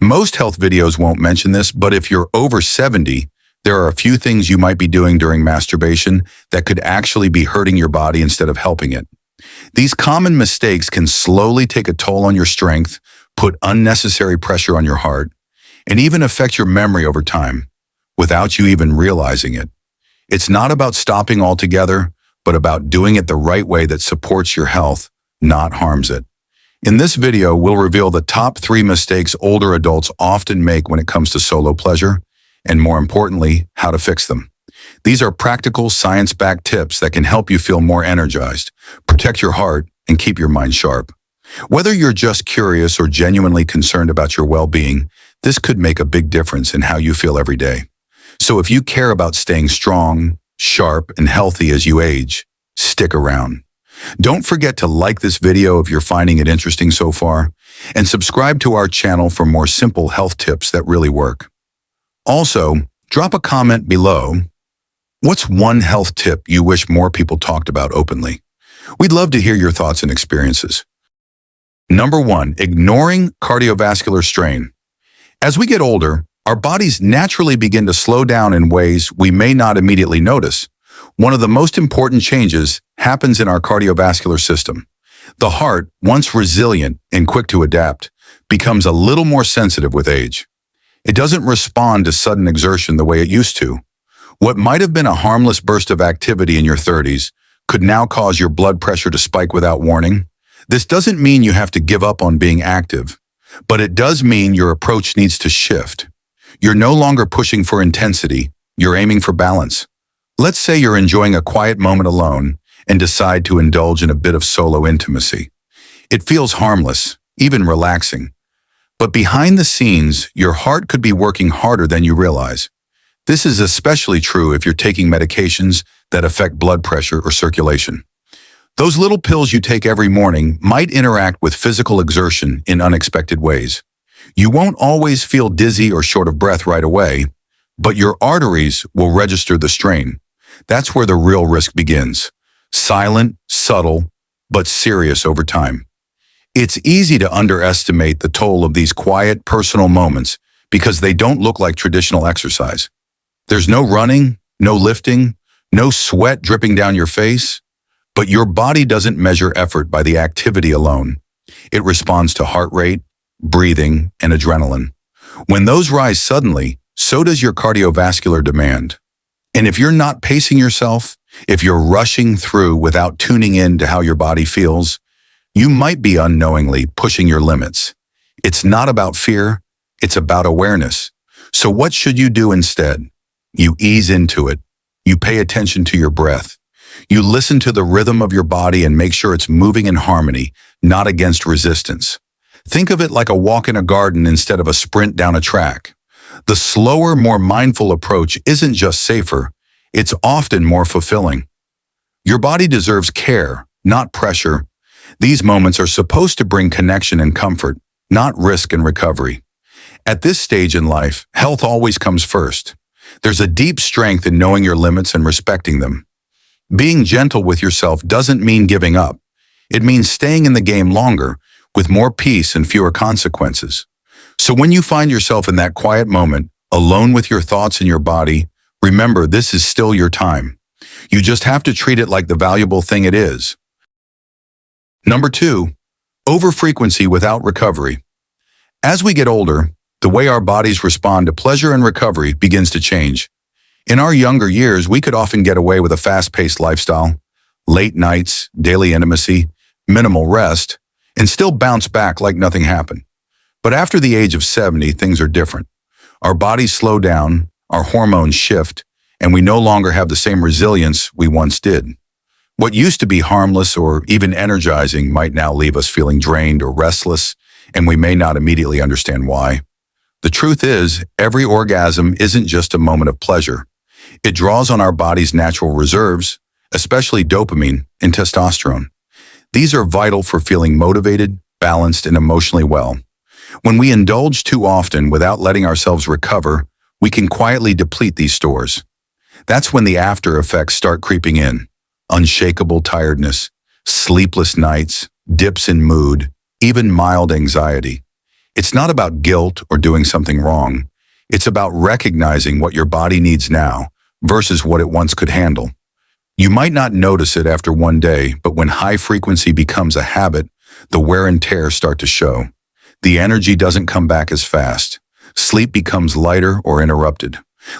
Most health videos won't mention this, but if you're over 70, there are a few things you might be doing during masturbation that could actually be hurting your body instead of helping it. These common mistakes can slowly take a toll on your strength, put unnecessary pressure on your heart, and even affect your memory over time, without you even realizing it. It's not about stopping altogether, but about doing it the right way that supports your health, not harms it. In this video, we'll reveal the top 3 mistakes older adults often make when it comes to solo pleasure, and more importantly, how to fix them. These are practical, science-backed tips that can help you feel more energized, protect your heart, and keep your mind sharp. Whether you're just curious or genuinely concerned about your well-being, this could make a big difference in how you feel every day. So if you care about staying strong, sharp, and healthy as you age, stick around. Don't forget to like this video if you're finding it interesting so far, and subscribe to our channel for more simple health tips that really work. Also, drop a comment below. What's one health tip you wish more people talked about openly? We'd love to hear your thoughts and experiences. Number 1, ignoring cardiovascular strain. As we get older, our bodies naturally begin to slow down in ways we may not immediately notice. One of the most important changes happens in our cardiovascular system. The heart, once resilient and quick to adapt, becomes a little more sensitive with age. It doesn't respond to sudden exertion the way it used to. What might have been a harmless burst of activity in your 30s could now cause your blood pressure to spike without warning. This doesn't mean you have to give up on being active, but it does mean your approach needs to shift. You're no longer pushing for intensity, you're aiming for balance. Let's say you're enjoying a quiet moment alone and decide to indulge in a bit of solo intimacy. It feels harmless, even relaxing. But behind the scenes, your heart could be working harder than you realize. This is especially true if you're taking medications that affect blood pressure or circulation. Those little pills you take every morning might interact with physical exertion in unexpected ways. You won't always feel dizzy or short of breath right away, but your arteries will register the strain. That's where the real risk begins. Silent, subtle, but serious over time. It's easy to underestimate the toll of these quiet, personal moments because they don't look like traditional exercise. There's no running, no lifting, no sweat dripping down your face, but your body doesn't measure effort by the activity alone. It responds to heart rate, breathing, and adrenaline. When those rise suddenly, so does your cardiovascular demand. And if you're not pacing yourself, if you're rushing through without tuning in to how your body feels, you might be unknowingly pushing your limits. It's not about fear, it's about awareness. So what should you do instead? You ease into it. You pay attention to your breath. You listen to the rhythm of your body and make sure it's moving in harmony, not against resistance. Think of it like a walk in a garden instead of a sprint down a track. The slower, more mindful approach isn't just safer, it's often more fulfilling. Your body deserves care, not pressure. These moments are supposed to bring connection and comfort, not risk and recovery. At this stage in life, health always comes first. There's a deep strength in knowing your limits and respecting them. Being gentle with yourself doesn't mean giving up. It means staying in the game longer, with more peace and fewer consequences. So when you find yourself in that quiet moment, alone with your thoughts and your body, remember this is still your time. You just have to treat it like the valuable thing it is. Number 2, overfrequency without recovery. As we get older, the way our bodies respond to pleasure and recovery begins to change. In our younger years, we could often get away with a fast-paced lifestyle, late nights, daily intimacy, minimal rest, and still bounce back like nothing happened. But after the age of 70, things are different. Our bodies slow down, our hormones shift, and we no longer have the same resilience we once did. What used to be harmless or even energizing might now leave us feeling drained or restless, and we may not immediately understand why. The truth is, every orgasm isn't just a moment of pleasure. It draws on our body's natural reserves, especially dopamine and testosterone. These are vital for feeling motivated, balanced, and emotionally well. When we indulge too often without letting ourselves recover, we can quietly deplete these stores. That's when the after effects start creeping in. Unshakable tiredness, sleepless nights, dips in mood, even mild anxiety. It's not about guilt or doing something wrong. It's about recognizing what your body needs now versus what it once could handle. You might not notice it after one day, but when high frequency becomes a habit, the wear and tear start to show. The energy doesn't come back as fast. Sleep becomes lighter or interrupted.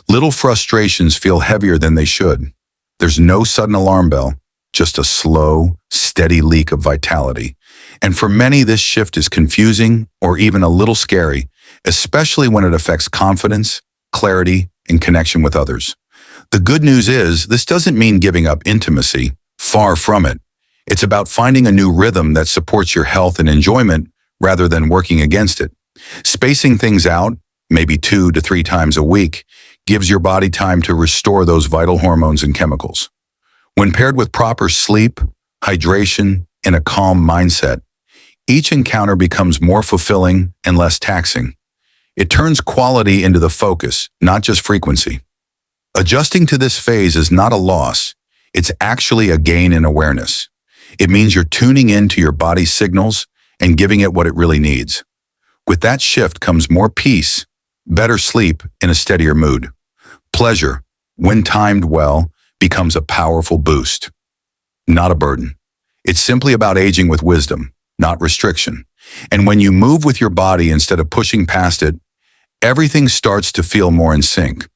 Little frustrations feel heavier than they should. There's no sudden alarm bell, just a slow, steady leak of vitality. And for many, this shift is confusing or even a little scary, especially when it affects confidence, clarity, and connection with others. The good news is, this doesn't mean giving up intimacy. Far from it. It's about finding a new rhythm that supports your health and enjoyment rather than working against it. Spacing things out, maybe 2 to 3 times a week, gives your body time to restore those vital hormones and chemicals. When paired with proper sleep, hydration, and a calm mindset, each encounter becomes more fulfilling and less taxing. It turns quality into the focus, not just frequency. Adjusting to this phase is not a loss. It's actually a gain in awareness. It means you're tuning into your body's signals and giving it what it really needs. With that shift comes more peace, better sleep, and a steadier mood. Pleasure, when timed well, becomes a powerful boost, not a burden. It's simply about aging with wisdom, not restriction. And when you move with your body instead of pushing past it, everything starts to feel more in sync.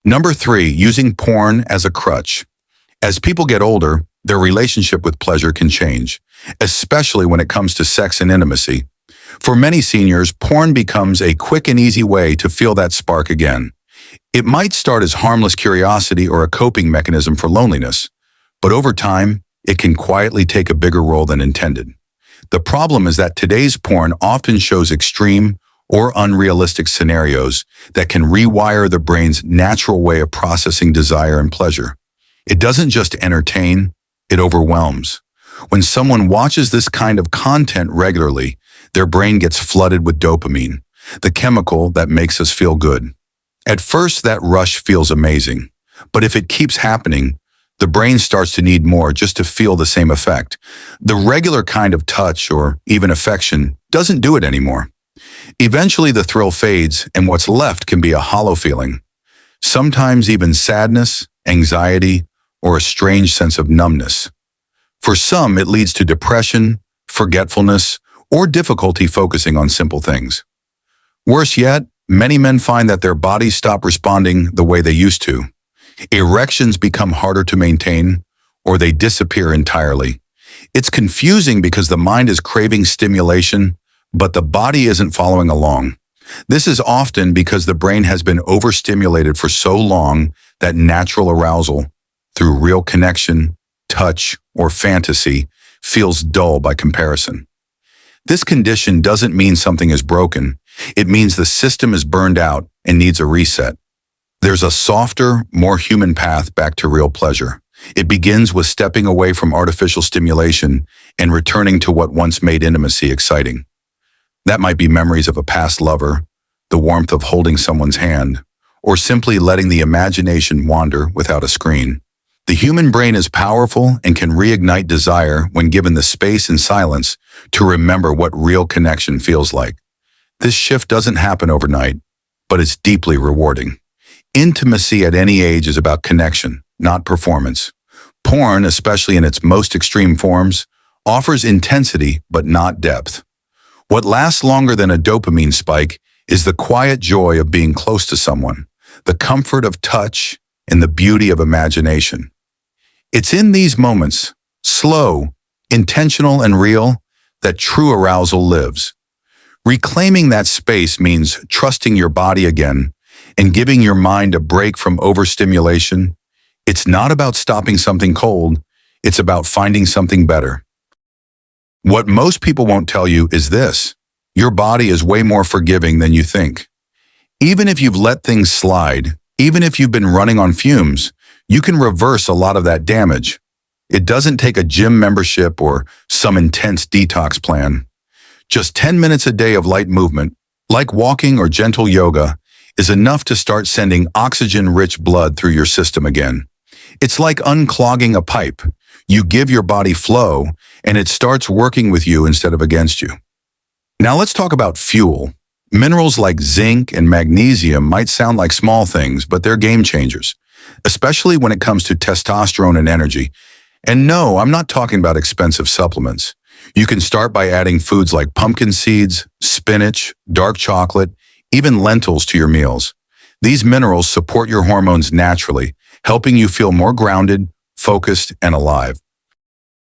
Number 3, using porn as a crutch. As people get older, their relationship with pleasure can change, especially when it comes to sex and intimacy. For many seniors, porn becomes a quick and easy way to feel that spark again. It might start as harmless curiosity or a coping mechanism for loneliness, but over time, it can quietly take a bigger role than intended. The problem is that today's porn often shows extreme or unrealistic scenarios that can rewire the brain's natural way of processing desire and pleasure. It doesn't just entertain, it overwhelms. When someone watches this kind of content regularly, their brain gets flooded with dopamine, the chemical that makes us feel good. At first, that rush feels amazing, but if it keeps happening, the brain starts to need more just to feel the same effect. The regular kind of touch or even affection doesn't do it anymore. Eventually, the thrill fades, and what's left can be a hollow feeling. Sometimes even sadness, anxiety, or a strange sense of numbness. For some, it leads to depression, forgetfulness, or difficulty focusing on simple things. Worse yet, many men find that their bodies stop responding the way they used to. Erections become harder to maintain, or they disappear entirely. It's confusing because the mind is craving stimulation, but the body isn't following along. This is often because the brain has been overstimulated for so long that natural arousal, through real connection, touch, or fantasy, feels dull by comparison. This condition doesn't mean something is broken. It means the system is burned out and needs a reset. There's a softer, more human path back to real pleasure. It begins with stepping away from artificial stimulation and returning to what once made intimacy exciting. That might be memories of a past lover, the warmth of holding someone's hand, or simply letting the imagination wander without a screen. The human brain is powerful and can reignite desire when given the space and silence to remember what real connection feels like. This shift doesn't happen overnight, but it's deeply rewarding. Intimacy at any age is about connection, not performance. Porn, especially in its most extreme forms, offers intensity but not depth. What lasts longer than a dopamine spike is the quiet joy of being close to someone, the comfort of touch, and the beauty of imagination. It's in these moments, slow, intentional, and real, that true arousal lives. Reclaiming that space means trusting your body again and giving your mind a break from overstimulation. It's not about stopping something cold, it's about finding something better. What most people won't tell you is this: your body is way more forgiving than you think. Even if you've let things slide, even if you've been running on fumes, you can reverse a lot of that damage. It doesn't take a gym membership or some intense detox plan. Just 10 minutes a day of light movement, like walking or gentle yoga, is enough to start sending oxygen-rich blood through your system again. It's like unclogging a pipe. You give your body flow, and it starts working with you instead of against you. Now let's talk about fuel. Minerals like zinc and magnesium might sound like small things, but they're game changers, especially when it comes to testosterone and energy. And no, I'm not talking about expensive supplements. You can start by adding foods like pumpkin seeds, spinach, dark chocolate, even lentils to your meals. These minerals support your hormones naturally, helping you feel more grounded, focused, and alive.